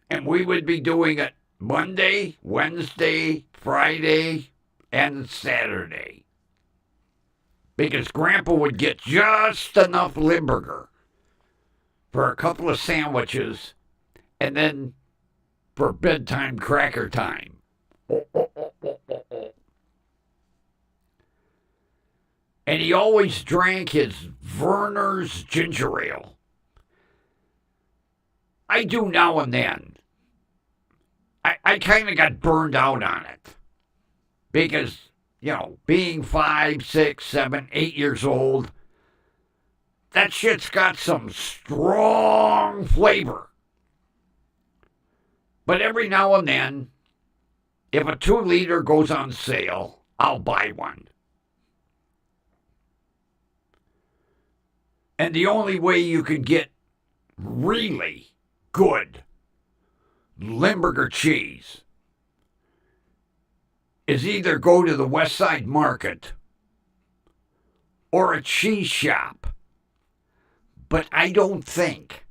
And we would be doing it Monday, Wednesday, Friday, and Saturday. Because Grandpa would get just enough Limburger for a couple of sandwiches and then for bedtime cracker time. And he always drank his Werner's ginger ale. I do now and then. I kind of got burned out on it. Because, you know, being 5, 6, 7, 8 years old, that shit's got some strong flavor. But every now and then, if a 2-liter goes on sale, I'll buy one. And the only way you can get really good Limburger cheese is either go to the West Side Market or a cheese shop. But I don't think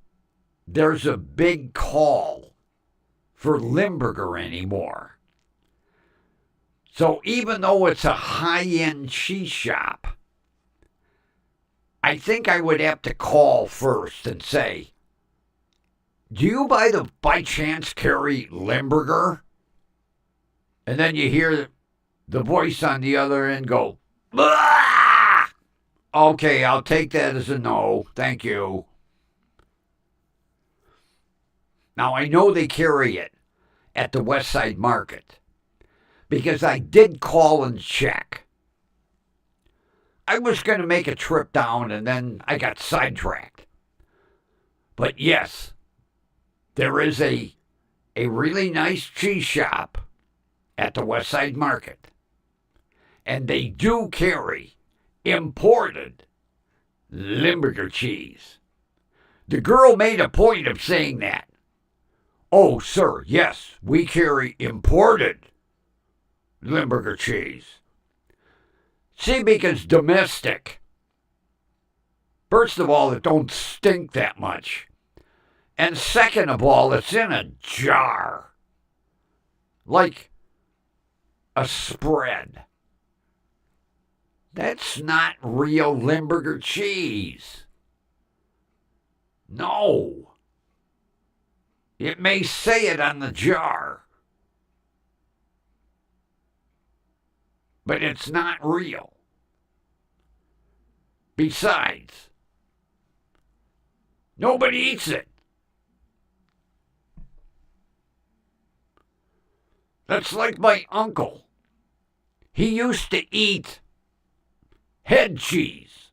there's a big call for Limburger anymore. So even though it's a high-end cheese shop, I think I would have to call first and say, do you by chance carry Limburger? And then you hear the voice on the other end go, "Ah! Okay, I'll take that as a no. Thank you." Now, I know they carry it at the West Side Market because I did call and check. I was going to make a trip down and then I got sidetracked. But yes, there is a really nice cheese shop at the West Side Market. And they do carry imported Limburger cheese. The girl made a point of saying that. Oh, sir, yes, we carry imported Limburger cheese. See, because domestic, first of all, it don't stink that much. And second of all, it's in a jar. Like a spread. That's not real Limburger cheese. No. It may say it on the jar, but it's not real. Besides, nobody eats it. That's like my uncle. He used to eat head cheese.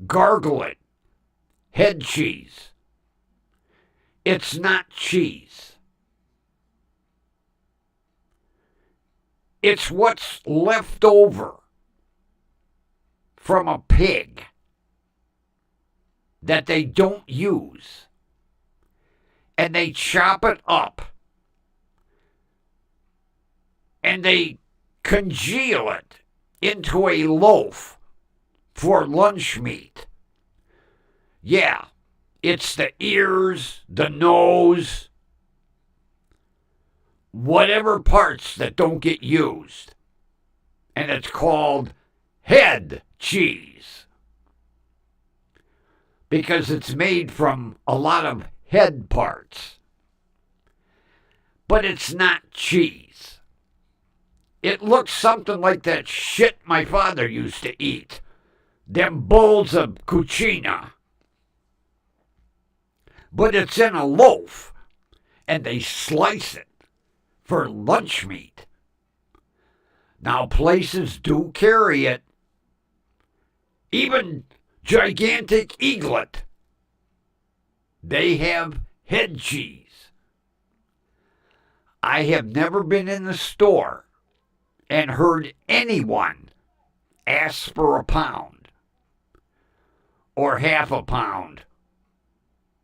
Gargle it. Head cheese. It's not cheese. It's what's left over from a pig that they don't use. And they chop it up. And they congeal it into a loaf for lunch meat. Yeah, it's the ears, the nose, whatever parts that don't get used. And it's called head cheese. Because it's made from a lot of head parts. But it's not cheese. It looks something like that shit my father used to eat. Them bowls of cucina. But it's in a loaf, and they slice it for lunch meat. Now, places do carry it. Even Gigantic Eaglet. They have head cheese. I have never been in the store and heard anyone ask for a pound or half a pound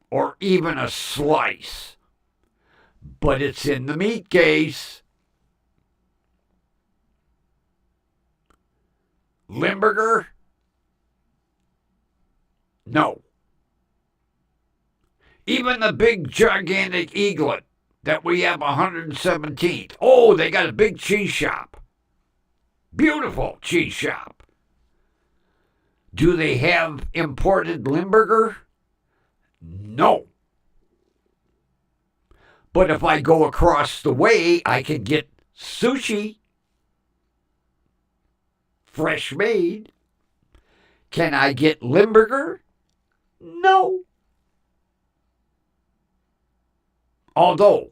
or even a slice. But it's in the meat case. Limburger? No. Even the big gigantic Eaglet that we have 117th. Oh, they got a big cheese shop. Beautiful cheese shop. Do they have imported Limburger? No. But if I go across the way, I can get sushi. Fresh made. Can I get Limburger? No. Although,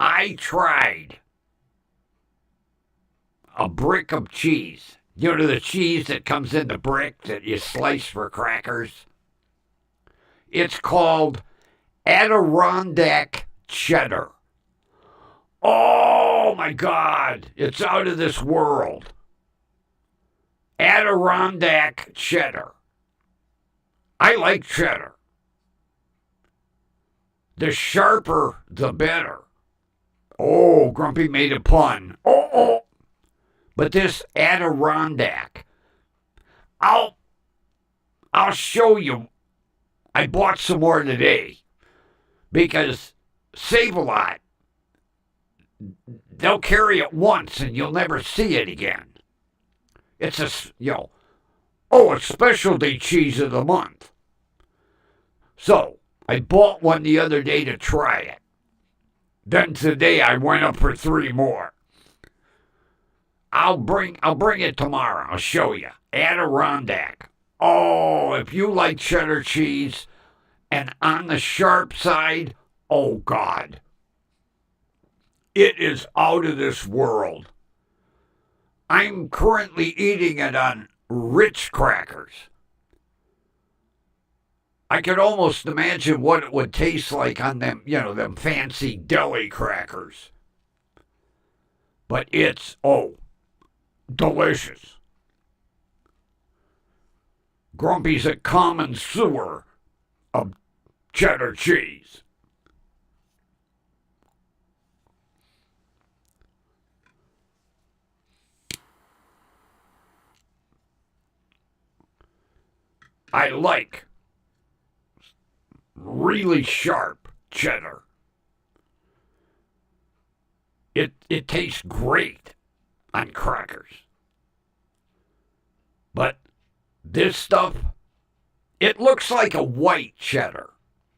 I tried a brick of cheese. You know the cheese that comes in the brick that you slice for crackers? It's called Adirondack cheddar. Oh my God, it's out of this world. Adirondack cheddar. I like cheddar. The sharper, the better. Oh, Grumpy made a pun. Oh. But this Adirondack, I'll show you. I bought some more today because Save-A-Lot, they'll carry it once and you'll never see it again. It's a specialty cheese of the month. So, I bought one the other day to try it. Then today I went up for 3 more. I'll bring it tomorrow. I'll show you. Adirondack. Oh, if you like cheddar cheese and on the sharp side, oh God. It is out of this world. I'm currently eating it on Ritz crackers. I could almost imagine what it would taste like on them, them fancy deli crackers. But it's, delicious. Grumpy's a common sewer of cheddar cheese. I like really sharp cheddar. It tastes great on crackers. But this stuff, it looks like a white cheddar.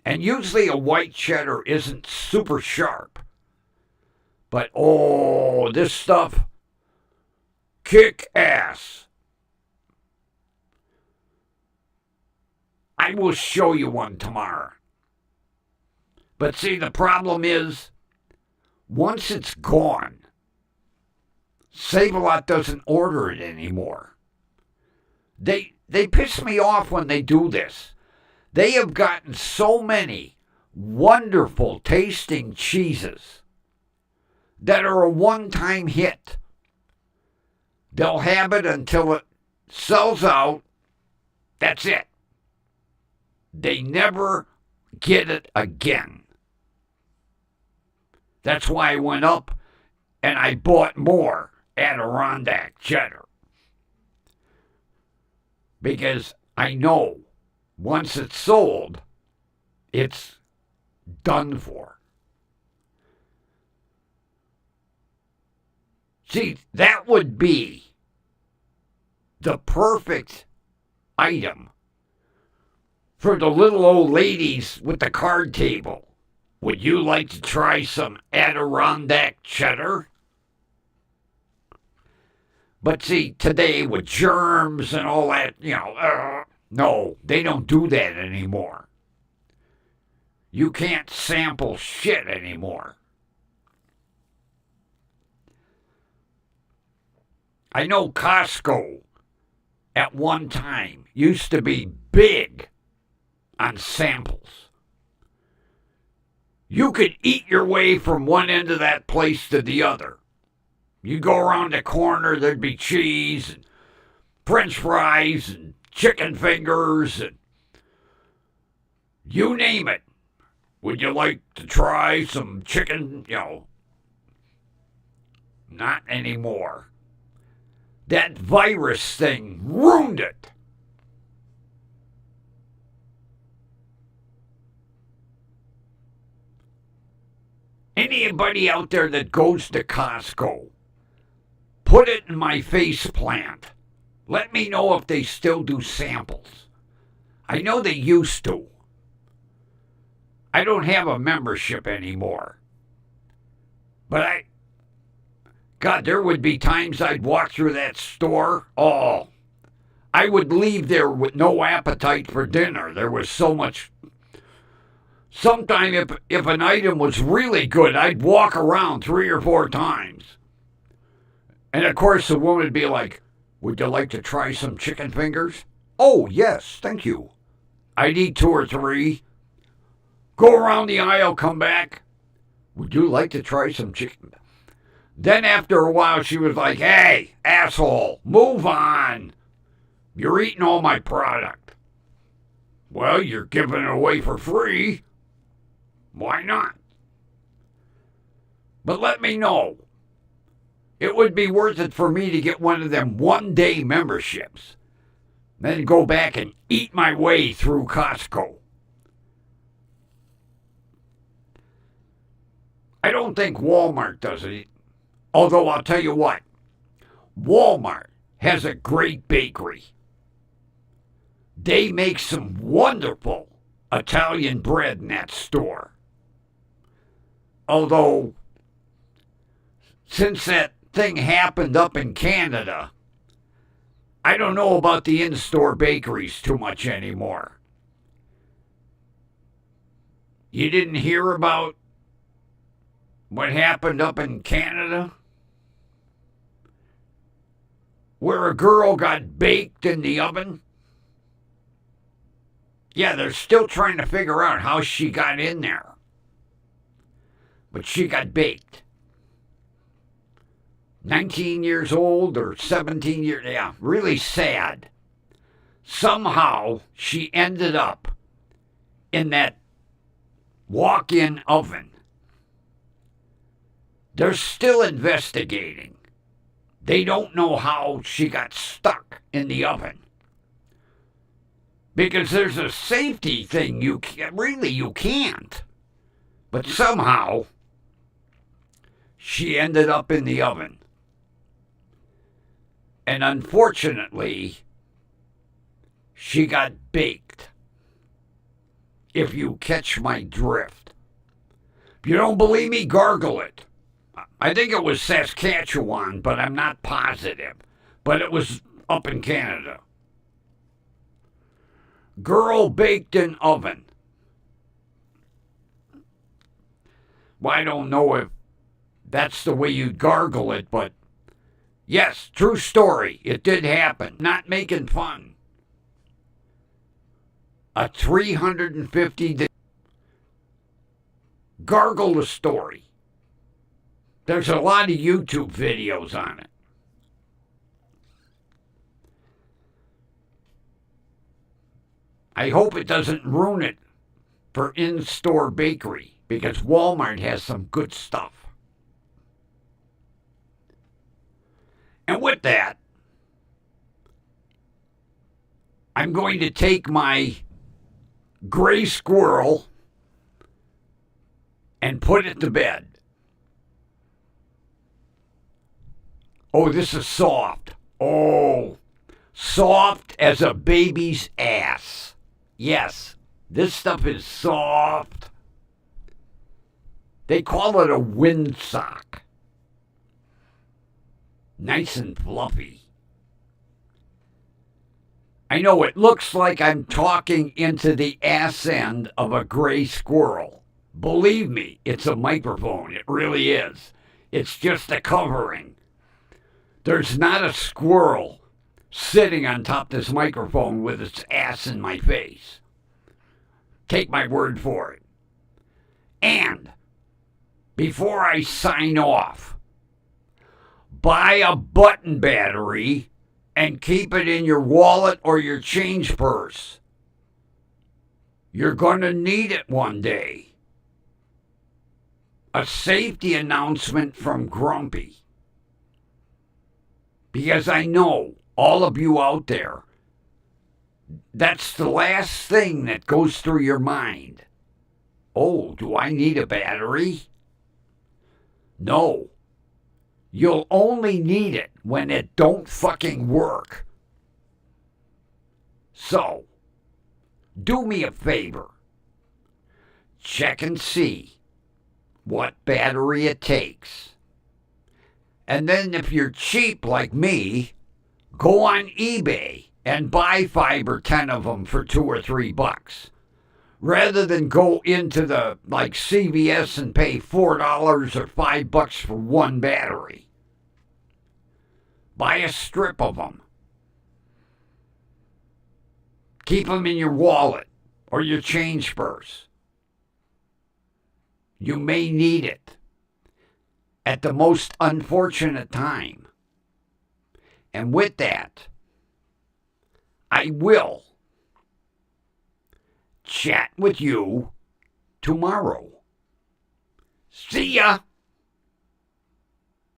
And usually a white cheddar isn't super sharp. But this stuff, kick ass. I will show you one tomorrow. But see, the problem is, once it's gone, Save-A-Lot doesn't order it anymore. They piss me off when they do this. They have gotten so many wonderful tasting cheeses that are a one-time hit. They'll have it until it sells out. That's it. They never get it again. That's why I went up and I bought more Adirondack cheddar. Because I know once it's sold, it's done for. See, that would be the perfect item for the little old ladies with the card table. Would you like to try some Adirondack cheddar? But see, today with germs and all that, no, they don't do that anymore. You can't sample shit anymore. I know Costco at one time used to be big on samples. You could eat your way from one end of that place to the other. You go around the corner, there'd be cheese and French fries and chicken fingers and you name it. Would you like to try some chicken? Not anymore. That virus thing ruined it. Anybody out there that goes to Costco, put it in my face plant. Let me know if they still do samples. I know they used to. I don't have a membership anymore. But God, there would be times I'd walk through that store. I would leave there with no appetite for dinner. There was so much. Sometime if an item was really good, I'd walk around 3 or 4 times. And of course the woman would be like, would you like to try some chicken fingers? Oh, yes, thank you. I'd eat 2 or 3. Go around the aisle, come back. Would you like to try some chicken? Then after a while she was like, hey, asshole, move on. You're eating all my product. Well, you're giving it away for free. Why not? But let me know. It would be worth it for me to get one of them one-day memberships. Then go back and eat my way through Costco. I don't think Walmart does it. Although I'll tell you what. Walmart has a great bakery. They make some wonderful Italian bread in that store. Although, since that thing happened up in Canada, I don't know about the in-store bakeries too much anymore. You didn't hear about what happened up in Canada? Where a girl got baked in the oven? Yeah, they're still trying to figure out how she got in there. But she got baked. 19 years old or 17 years, yeah, really sad. Somehow she ended up in that walk-in oven. They're still investigating. They don't know how she got stuck in the oven. Because there's a safety thing you can't. But somehow she ended up in the oven. And unfortunately, she got baked. If you catch my drift. If you don't believe me, gargle it. I think it was Saskatchewan, but I'm not positive. But it was up in Canada. Girl baked in oven. Well, I don't know if that's the way you'd gargle it, but yes, true story. It did happen. Not making fun. A 350-day. Gargle the story. There's a lot of YouTube videos on it. I hope it doesn't ruin it for in-store bakery, because Walmart has some good stuff. And with that, I'm going to take my gray squirrel and put it to bed. Oh, this is soft. Oh, soft as a baby's ass. Yes, this stuff is soft. They call it a windsock. Nice and fluffy. I know it looks like I'm talking into the ass end of a gray squirrel. Believe me, it's a microphone. It really is. It's just a covering. There's not a squirrel sitting on top of this microphone with its ass in my face. Take my word for it. And before I sign off, buy a button battery and keep it in your wallet or your change purse. You're going to need it one day. A safety announcement from Grumpy. Because I know all of you out there, that's the last thing that goes through your mind. Oh, do I need a battery? No. You'll only need it when it don't fucking work. So, do me a favor. Check and see what battery it takes. And then if you're cheap like me, go on eBay and buy 5 or 10 of them for $2 or $3. Rather than go into the like CVS and pay $4 or $5 for one battery. Buy a strip of them. Keep them in your wallet or your change purse. You may need it at the most unfortunate time. And with that, I will chat with you tomorrow. See ya!